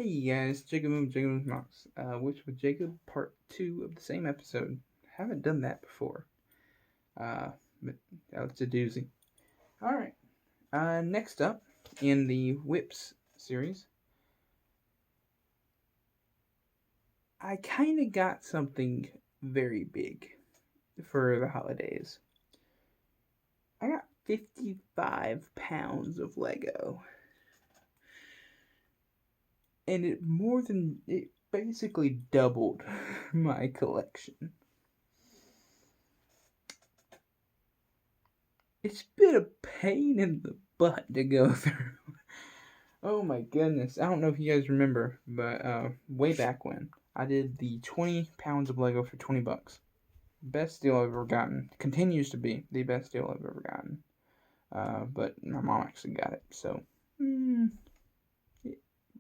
Hey guys, Jacob's Mox, which with Jacob, part 2 of the same episode. Haven't done that before, but it's a doozy. Alright, next up in the Whips series, I kind of got something very big for the holidays. I got 55 pounds of Lego. And it basically doubled my collection. It's been a pain in the butt to go through. Oh my goodness. I don't know if you guys remember, but way back when, I did the 20 pounds of Lego for 20 bucks. Best deal I've ever gotten. Continues to be the best deal I've ever gotten. But my mom actually got it, so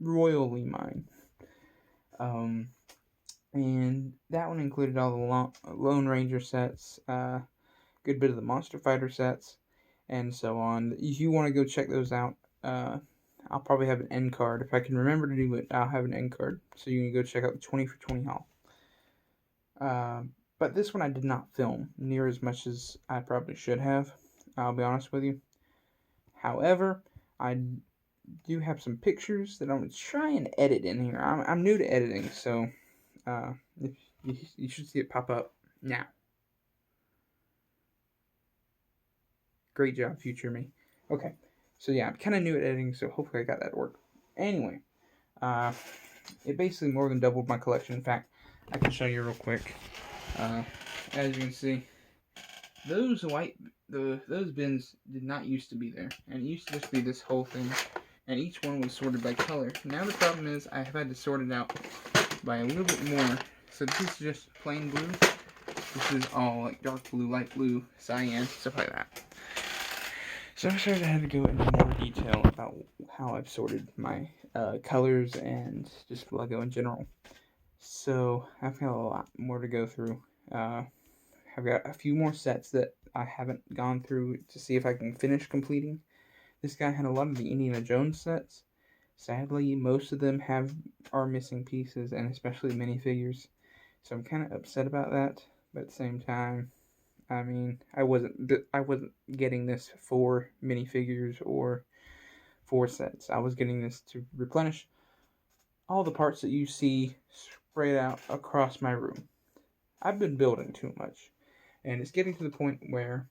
royally mine. And that one included all the Lone Ranger sets, good bit of the Monster Fighter sets, and so on. If you want to go check those out, I'll probably have an end card. If I can remember to do it, I'll have an end card, so you can go check out the 20 for 20 haul. But this one I did not film near as much as I probably should have, I'll be honest with you. However, I do have some pictures that I'm going to try and edit in here. I'm new to editing, so if you should see it pop up now. Great job, future me. Okay, so yeah, I'm kind of new at editing, so hopefully I got that to work. Anyway, it basically more than doubled my collection. In fact, I can show you real quick. As you can see, those bins did not used to be there, and it used to just be this whole thing, and each one was sorted by color. Now the problem is I have had to sort it out by a little bit more. So this is just plain blue. This is all like dark blue, light blue, cyan, stuff like that. So I'm sure I had to go into more detail about how I've sorted my colors and just Lego in general. So I've got a lot more to go through. I've got a few more sets that I haven't gone through to see if I can finish completing. This guy had a lot of the Indiana Jones sets. Sadly, most of them are missing pieces, and especially minifigures. So I'm kind of upset about that. But at the same time, I mean, I wasn't getting this for minifigures or for sets. I was getting this to replenish all the parts that you see spread out across my room. I've been building too much, and it's getting to the point where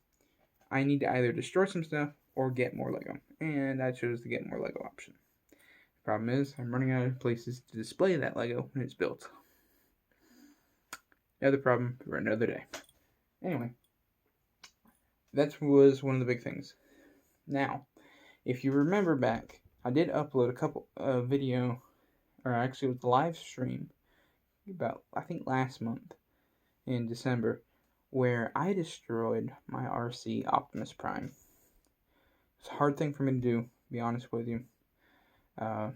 I need to either destroy some stuff or get more Lego, and I chose the get more Lego option. The problem is I'm running out of places to display that Lego when it's built. Another problem for another day. Anyway, that was one of the big things. Now, if you remember back, I did upload a couple video, or actually it was a live stream about, I think, last month in December, where I destroyed my RC Optimus Prime. It's a hard thing for me to do, to be honest with you. I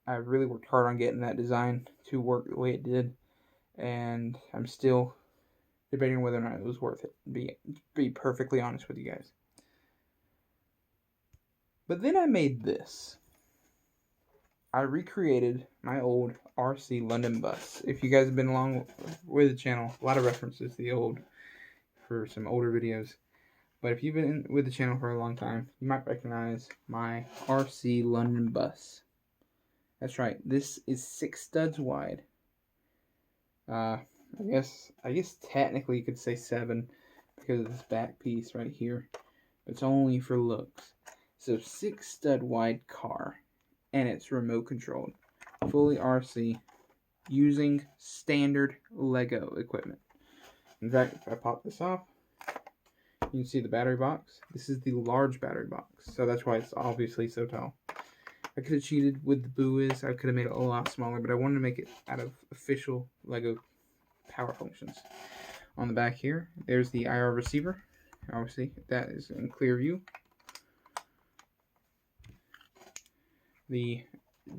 really worked hard on getting that design to work the way it did, and I'm still debating whether or not it was worth it, to be perfectly honest with you guys. But then I made this. I recreated my old RC London bus. If you guys have been along with the channel, a lot of references to the old for some older videos. But if you've been with the channel for a long time, you might recognize my RC London bus. That's right. This is 6 studs wide. I guess technically you could say 7 because of this back piece right here. But it's only for looks. So 6 stud wide car. And it's remote controlled. Fully RC. Using standard Lego equipment. In fact, if I pop this off, you can see the battery box. This is the large battery box. So that's why it's obviously so tall. I could have cheated with the buoys. I could have made it a lot smaller, but I wanted to make it out of official Lego power functions. On the back here, there's the IR receiver. Obviously, that is in clear view. The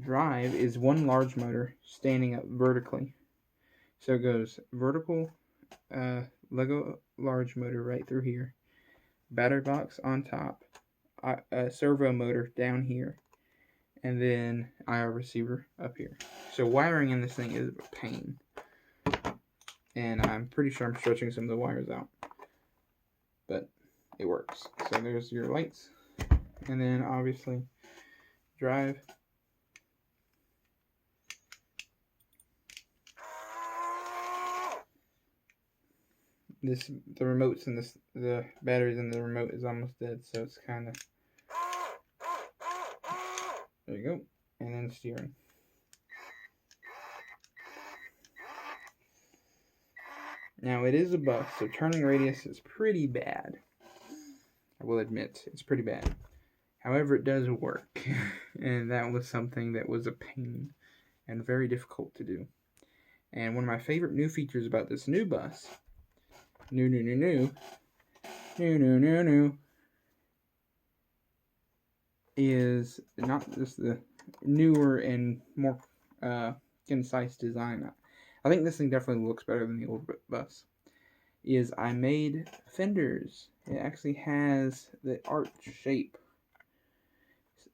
drive is one large motor standing up vertically. So it goes vertical Lego large motor right through here. Battery box on top. A servo motor down here. and then IR receiver up here. So wiring in this thing is a pain. And I'm pretty sure I'm stretching some of the wires out. But it works. So there's your lights. And then obviously drive. The remote's in this, the batteries in the remote is almost dead, so it's kind of, there you go, and then steering. Now it is a bus, so turning radius is pretty bad. I will admit, it's pretty bad. However, it does work, and that was something that was a pain and very difficult to do. And one of my favorite new features about this new bus, is not just the newer and more concise design. I think this thing definitely looks better than the old bus. Is I made fenders. It actually has the arch shape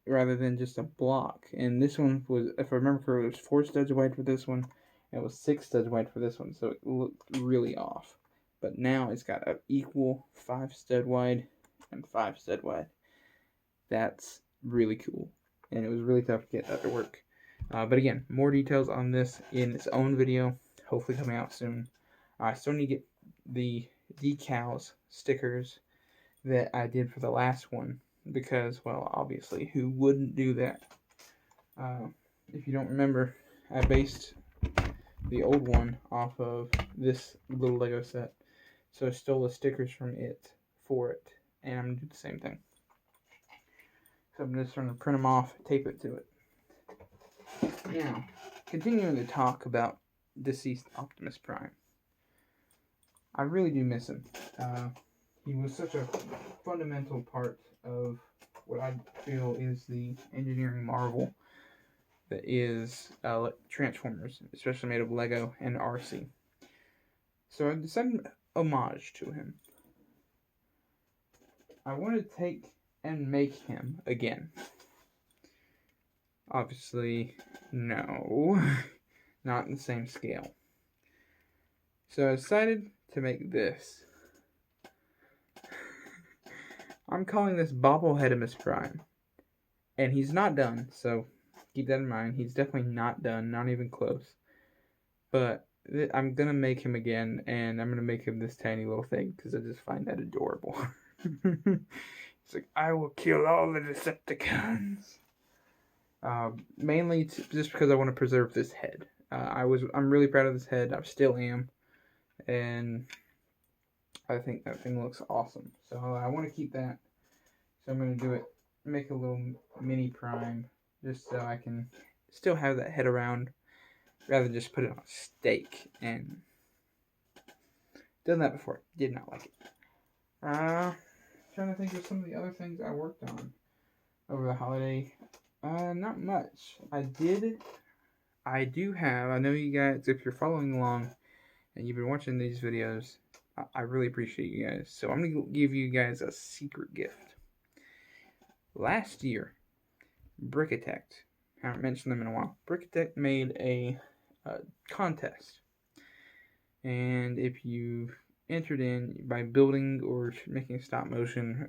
rather than just a block. And this one was, if I remember correctly, it was 4 studs wide for this one. And it was 6 studs wide for this one, so it looked really off. But now it's got an equal 5 stud wide and 5 stud wide. That's really cool. And it was really tough to get that to work. But again, more details on this in its own video, hopefully coming out soon. I still need to get the decals, stickers that I did for the last one. Because, well, obviously, who wouldn't do that? If you don't remember, I based the old one off of this little Lego set. So I stole the stickers from it for it. And I'm going to do the same thing. So I'm just going to print them off, tape it to it. Now, continuing to talk about deceased Optimus Prime. I really do miss him. He was such a fundamental part of what I feel is the engineering marvel that is Transformers, especially made of Lego and RC. So I decided homage to him. I want to take and make him again. Obviously, no, not in the same scale. So I decided to make this. I'm calling this Bobbleheadimus Prime. And he's not done, so keep that in mind. He's definitely not done, not even close. But I'm going to make him again, and I'm going to make him this tiny little thing, because I just find that adorable. It's like, I will kill all the Decepticons. Mainly just because I want to preserve this head. I'm really proud of this head. I still am. And I think that thing looks awesome. So I want to keep that. So I'm going to do it, make a little mini Prime, just so I can still have that head around, rather than just put it on a stake. And done that before. Did not like it. Trying to think of some of the other things I worked on over the holiday. Not much. I do have, I know you guys, if you're following along and you've been watching these videos, I really appreciate you guys. So I'm going to give you guys a secret gift. Last year, Brickitect, haven't mentioned them in a while, Brickitect made a contest. And if you entered in by building or making stop motion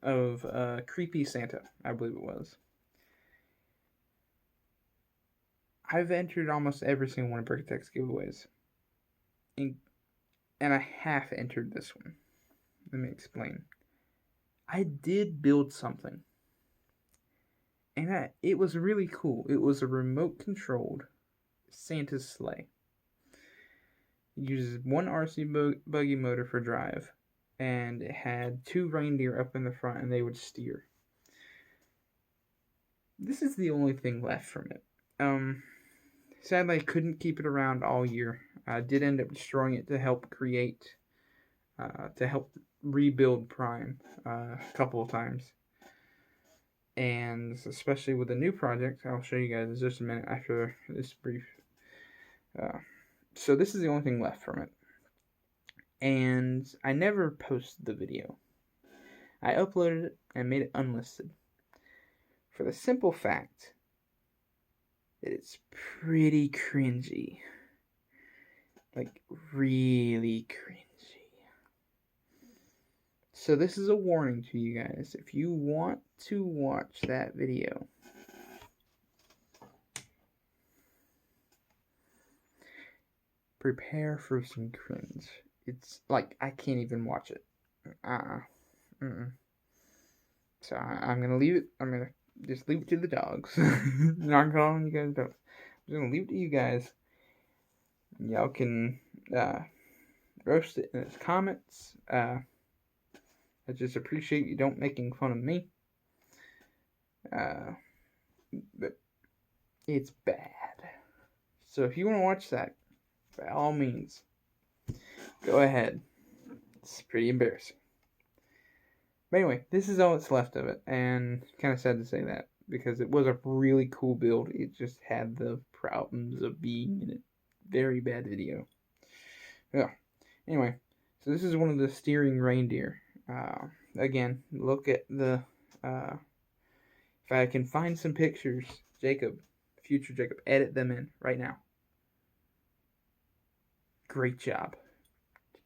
of Creepy Santa, I believe it was. I've entered almost every single one of Brickitect's giveaways. And I half entered this one. Let me explain. I did build something. And it was really cool. It was a remote controlled Santa's sleigh. It uses one RC buggy motor for drive. And it had 2 reindeer up in the front and they would steer. This is the only thing left from it. Sadly, I couldn't keep it around all year. I did end up destroying it to help rebuild Prime a couple of times. And especially with the new project, I'll show you guys in just a minute after this brief. So this is the only thing left from it. And I never posted the video. I uploaded it and made it unlisted. For the simple fact that it's pretty cringy. Like, really cringy. So this is a warning to you guys. If you want to watch that video, prepare for some cringe. It's like, I can't even watch it. So I'm gonna leave it. I'm gonna just leave it to the dogs. Not calling you guys dogs. I'm just gonna leave it to you guys. Y'all can roast it in the comments. I just appreciate you don't making fun of me. But it's bad. So if you want to watch that, by all means, go ahead. It's pretty embarrassing. But anyway, this is all that's left of it, and kind of sad to say that, because it was a really cool build. It just had the problems of being in a very bad video. Yeah. Anyway, so this is one of the steering reindeer. Again, look at the, if I can find some pictures, future Jacob, edit them in right now. Great job.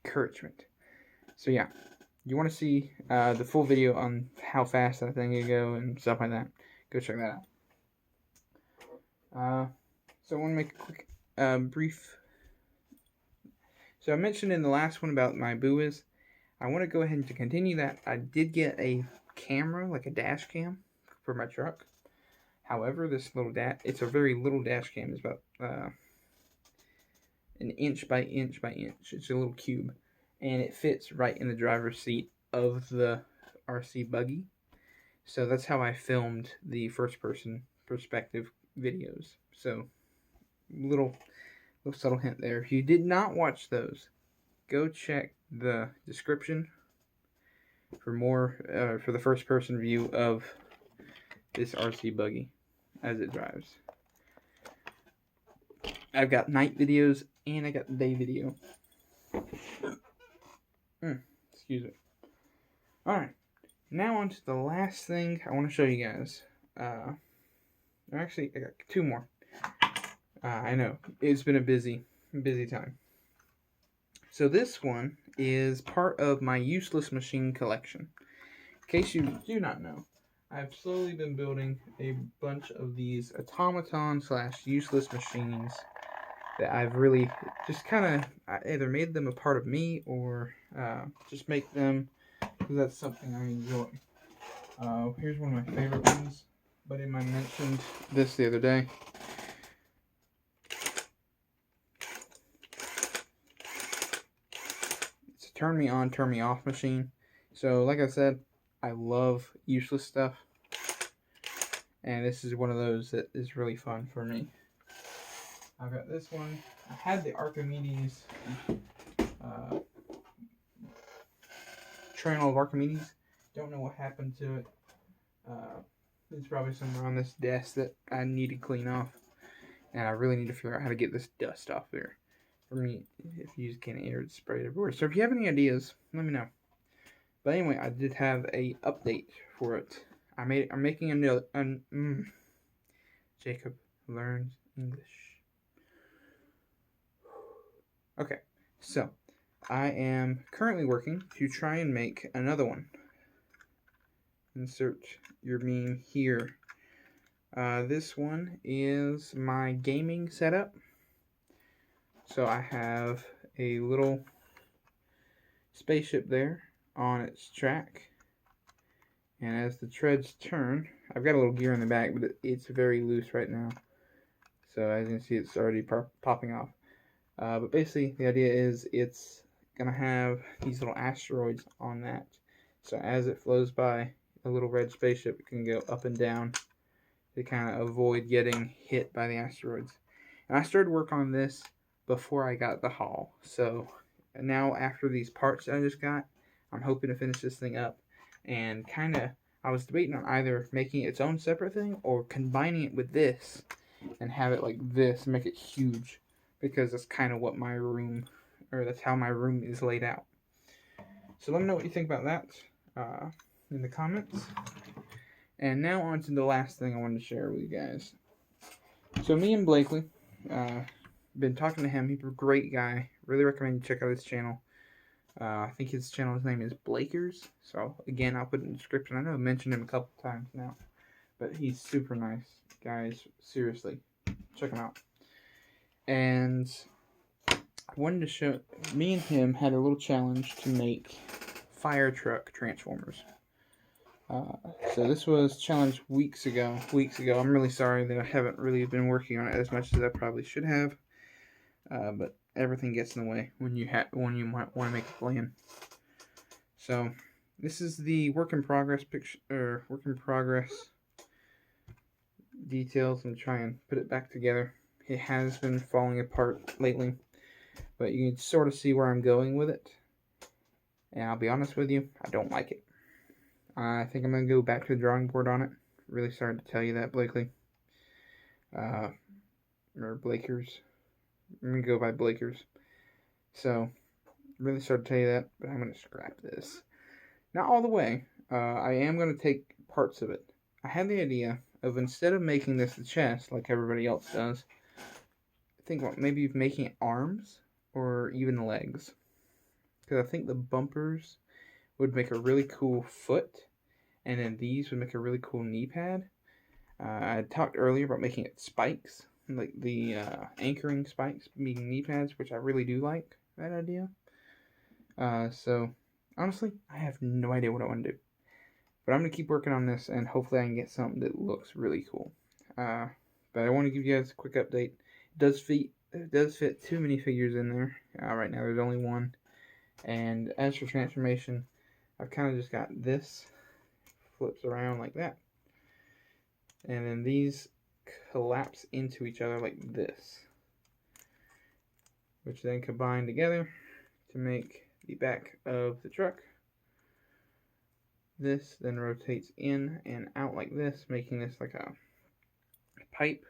Encouragement. So yeah, you want to see the full video on how fast that thing can go and stuff like that, go check that out. So I want to make a quick, brief. So I mentioned in the last one about my buoys. I want to go ahead and to continue that. I did get a camera, like a dash cam, for my truck. However, this little it's a very little dash cam. It's about an inch by inch by inch. It's a little cube, and it fits right in the driver's seat of the RC buggy. So that's how I filmed the first-person perspective videos. So little subtle hint there. If you did not watch those, go check the description for more for the first-person view of this RC buggy as it drives. I've got night videos and I got day video. Excuse me. Alright, now on to the last thing I want to show you guys. Actually, I got two more. I know, it's been a busy time. So this one is part of my useless machine collection. In case you do not know, I've slowly been building a bunch of these automaton / useless machines that I've really just kind of either made them a part of me or just make them because that's something I enjoy. Here's one of my favorite ones. Buddy of mine mentioned this the other day. It's a turn me on, turn me off machine. So like I said, I love useless stuff. And this is one of those that is really fun for me. I've got this one. I had the Archimedes, Trail of Archimedes. Don't know what happened to it. It's probably somewhere on this desk that I need to clean off. And I really need to figure out how to get this dust off there. For me, if you use can of air, it's sprayed everywhere. So if you have any ideas, let me know. But anyway, I did have a update for it. I'm making another. Jacob learns English. Okay, so I am currently working to try and make another one. Insert your meme here. This one is my gaming setup. So I have a little spaceship there on its track. And as the treads turn, I've got a little gear in the back, but it's very loose right now. So as you can see, it's already popping off. But basically, the idea is it's going to have these little asteroids on that. So as it flows by, a little red spaceship can go up and down to kind of avoid getting hit by the asteroids. And I started work on this before I got the haul. So now after these parts I just got, I'm hoping to finish this thing up. And kind of, I was debating on either making it its own separate thing or combining it with this and have it like this, make it huge. Because that's kind of what my room, or that's how my room is laid out. So let me know what you think about that in the comments. And now on to the last thing I wanted to share with you guys. So me and Blakely, been talking to him. He's a great guy. Really recommend you check out his channel. I think his channel's name is Blakers. So again, I'll put it in the description. I know I've mentioned him a couple times now, but he's super nice, guys. Seriously, check him out. And I wanted to show, me and him had a little challenge to make fire truck transformers. So this was challenged weeks ago. I'm really sorry that I haven't really been working on it as much as I probably should have. But everything gets in the way when you might want to make a plan. So this is the work in progress picture, or work in progress details, and try and put it back together. It has been falling apart lately, but you can sort of see where I'm going with it. And I'll be honest with you, I don't like it. I think I'm going to go back to the drawing board on it. Really sorry to tell you that, Blakely. Or Blakers. I'm going to go by Blakers. So, really sorry to tell you that, but I'm going to scrap this. Not all the way. I am going to take parts of it. I had the idea of, instead of making this the chest like everybody else does, think about maybe making it arms or even legs. Because I think the bumpers would make a really cool foot, and then these would make a really cool knee pad. I talked earlier about making it spikes, like the anchoring spikes being knee pads, which I really do like that idea. So honestly, I have no idea what I want to do, but I'm gonna keep working on this, and hopefully I can get something that looks really cool. But I want to give you guys a quick update. It does fit too many figures in there. Right now there's only one. And as for transformation, I've kind of just got this flips around like that, and then these collapse into each other like this, which then combine together to make the back of the truck. This then rotates in and out like this, making this like a pipe,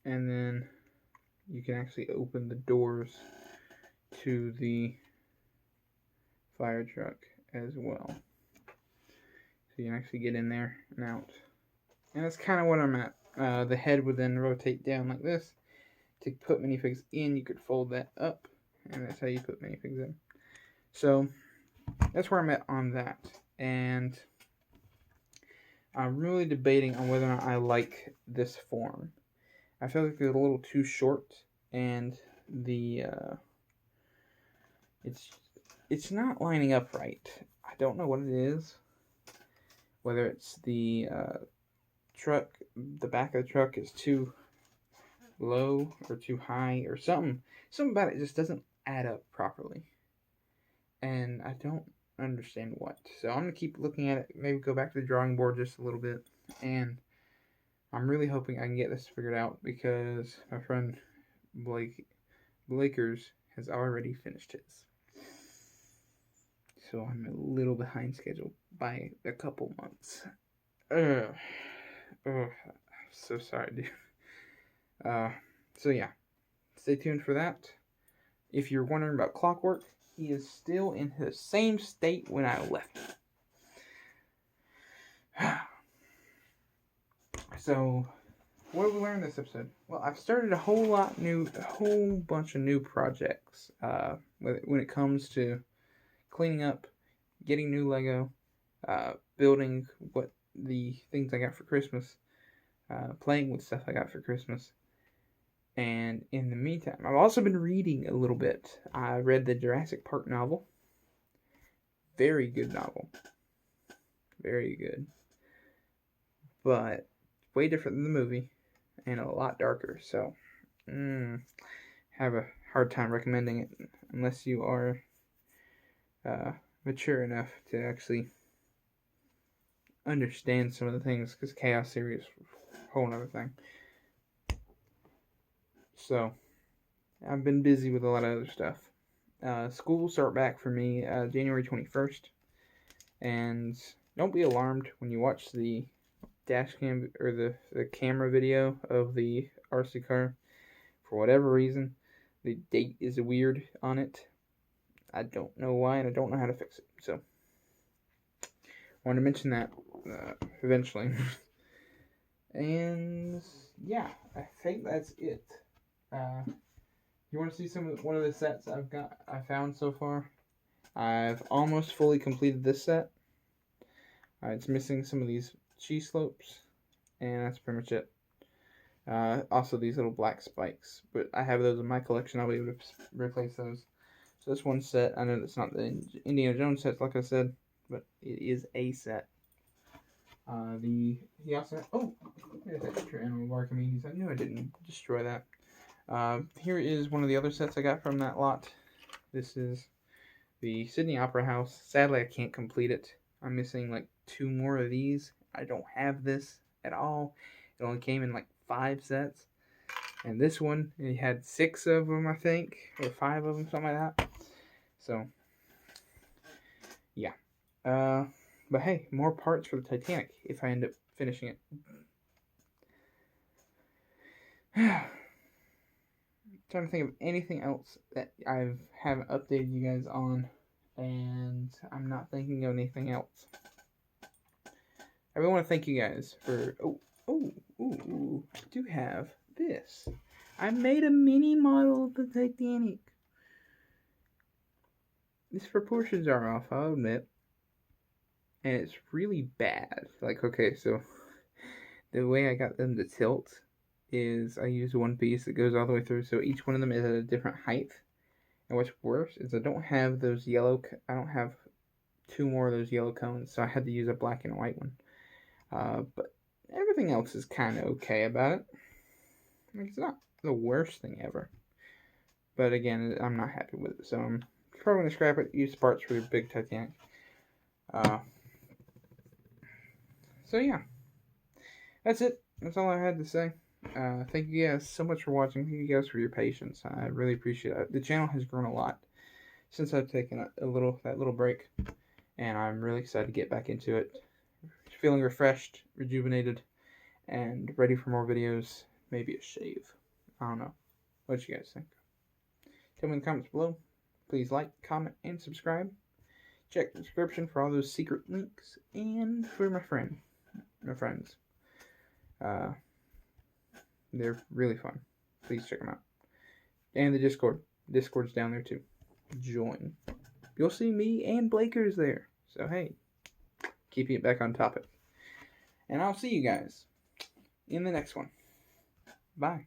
and then you can actually open the doors to the fire truck as well. So you can actually get in there and out. And that's kind of what I'm at. The head would then rotate down like this. To put minifigs in, you could fold that up, and that's how you put minifigs in. So that's where I'm at on that. And I'm really debating on whether or not I like this form. I feel like it's a little too short, and the it's not lining up right. I don't know what it is. Whether it's the truck, the back of the truck is too low or too high or something about it just doesn't add up properly, and I don't understand what. So I'm gonna keep looking at it, maybe go back to the drawing board just a little bit, and I'm really hoping I can get this figured out, because my friend Blakers has already finished his, so I'm a little behind schedule by a couple months. So sorry, dude. So yeah, stay tuned for that. If you're wondering about Clockwork, he is still in the same state when I left him. So, what have we learned this episode? Well, I've started a whole bunch of new projects. When it comes to cleaning up, getting new Lego, building what the things I got for Christmas, playing with stuff I got for Christmas. And in the meantime, I've also been reading a little bit. I read the Jurassic Park novel. Very good novel. Very good. But way different than the movie, and a lot darker. So, have a hard time recommending it unless you are mature enough to actually understand some of the things, because Chaos Series is a whole other thing. So, I've been busy with a lot of other stuff. School will start back for me January 21st. And don't be alarmed when you watch the dash cam or the camera video of the RC car. For whatever reason, the date is weird on it. I don't know why, and I don't know how to fix it. So, I want to mention that eventually. And yeah, I think that's it. You want to see one of the sets I found so far? I've almost fully completed this set. It's missing some of these cheese slopes, and that's pretty much it. Also these little black spikes, but I have those in my collection. I'll be able to replace those. So that's one set. I know that's not the Indiana Jones set, like I said, but it is a set. He also there's that extra animal Archimedes. I knew I didn't destroy that. Here is one of the other sets I got from that lot. This is the Sydney Opera House. Sadly, I can't complete it. I'm missing like 2 more of these. I don't have this at all. It only came in like 5 sets. And this one, it had 6 of them, I think, or 5 of them, something like that. So, yeah. But hey, more parts for the Titanic if I end up finishing it. Trying to think of anything else that I haven't updated you guys on, and I'm not thinking of anything else. I really want to thank you guys for. I do have this. I made a mini model of the Titanic. These proportions are off, I'll admit. And it's really bad. Like, okay, so the way I got them to tilt is I use one piece that goes all the way through, so each one of them is at a different height. And what's worse is I don't have 2 more of those yellow cones, so I had to use a black and white one. But everything else is kind of okay about it. Like, it's not the worst thing ever. But again, I'm not happy with it, so I'm probably going to scrap it, use parts for the big Titanic. So yeah, that's it. That's all I had to say. Thank you guys so much for watching. Thank you guys for your patience. I really appreciate it. The channel has grown a lot since I've taken that little break, and I'm really excited to get back into it. Feeling refreshed, rejuvenated, and ready for more videos. Maybe a shave. I don't know. What you guys think? Tell me in the comments below. Please like, comment, and subscribe. Check the description for all those secret links, and for my friends. They're really fun. Please check them out. And the Discord. Discord's down there too. Join. You'll see me and Blakers there. So hey, keeping it back on topic. And I'll see you guys in the next one. Bye.